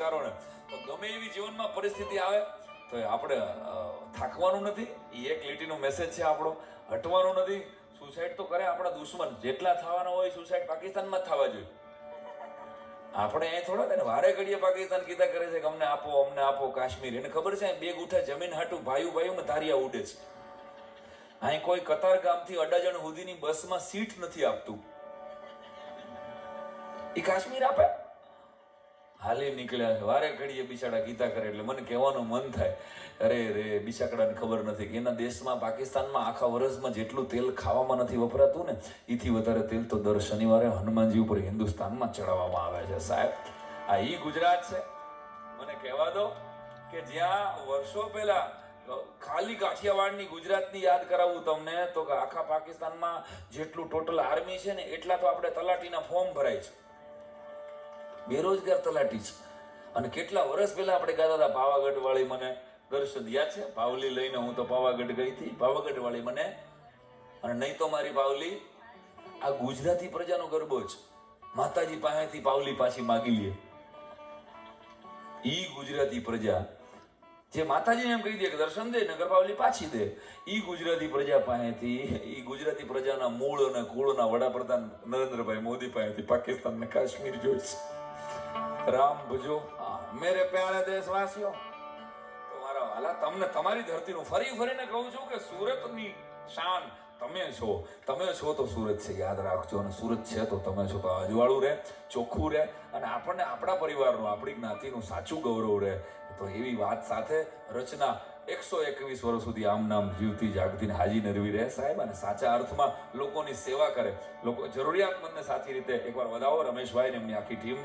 સંસ્કારો ને, તો ગમે એવી જીવનમાં પરિસ્થિતિ આવે તો આપણે થાકવાનું નથી. એ એક લીટીનો મેસેજ છે આપણો. હટવાનું નથી. સુસાઇડ તો કરે આપણા દુશ્મન, જેટલા થવાના હોય સુસાઇડ પાકિસ્તાનમાં જ થવા જોઈએ. આપણે અહીંયા થોડા ને વારે ઘડીએ પાકિસ્તાન કીધા કરે છે કે અમને આપો કાશ્મીર. એને ખબર છે 2 ગુઠા જમીન હાટું ભાઈઓમાં ધારિયા ઉડે છે. અહીં કોઈ કતાર ગામથી અડાજણ સુધીની બસમાં સીટ નથી આપતું. એ કાશ્મીર આપે, હાલી નીકળ્યા છે વારે ઘડીએ બિચારા ગીતા કરે. એટલે મને કહેવાનું મન થાય, અરે રે બિચાકડાને ખબર નથી કે એના દેશમાં પાકિસ્તાનમાં આખા વર્ષમાં જેટલું તેલ ખાવામાં નથી વપરાતું ને, એથી વધારે તેલ તો દર શનિવારે હનુમાનજી ઉપર હિન્દુસ્તાનમાં ચડાવવામાં આવે છે. સાહેબ આ ઈ ગુજરાત છે. મને કહેવા દો કે જ્યાં વર્ષો પહેલા ખાલી કાઠિયાવાડની ગુજરાતની યાદ કરાવું તમને, તો કે આખા પાકિસ્તાનમાં જેટલું ટોટલ આર્મી છે ને એટલા તો આપણે તલાટીના ફોર્મ ભરાય છે. બેરોજગાર તલાટી છે. અને કેટલા વર્ષ પહેલા આપણે કહેતા હતા પાવાગઢ વાળી, મને દર્શન યાદ છે, પાવલી લઈને હું તો પાવાગઢ ગઈ હતી. પાવાગઢ વાળી મને, અને નહીં તો મારી પાવલી આ ગુજરાતી પ્રજાનો ગરબો છે. માતાજી પાસેથી પાવલી પાછી માગી લે. ઈ ગુજરાતી પ્રજા જે માતાજીને એમ કહી દે કે દર્શન દે નગર પાવલી પાછી દે, ઈ ગુજરાતી પ્રજા પાસેથી, ઈ ગુજરાતી પ્રજાના મૂળ અને કુળના વડાપ્રધાન નરેન્દ્રભાઈ મોદી પાસેથી પાકિસ્તાન ને કાશ્મીર જોઈશે. રામ ભજો મેરે પ્યારે દેશવાસીઓ. તો મારા વાલા, તમને તમારી ધરતીનું ફરીને કહું છું કે સુરતની શાન તમે છો તો સુરત છે, યાદ રાખજો. અને સુરત છે તો તમે છો. તો અજવાળું રહે, ચોખ્ખું રહે, અને આપણને આપણા પરિવારનું, આપણી જ્ઞાતિનું સાચું ગૌરવ રહે. તો એવી વાત સાથે રચના 121 વર્ષ સુધી આમ નામ જીવતી જાગતી ને હાજી નરવી રહે સાહેબ, અને સાચા અર્થમાં લોકોની સેવા કરે, લોકો જરૂરિયાતમંદને સાચી રીતે. એકવાર વધાવો રમેશભાઈ ને એમની આખી ટીમને.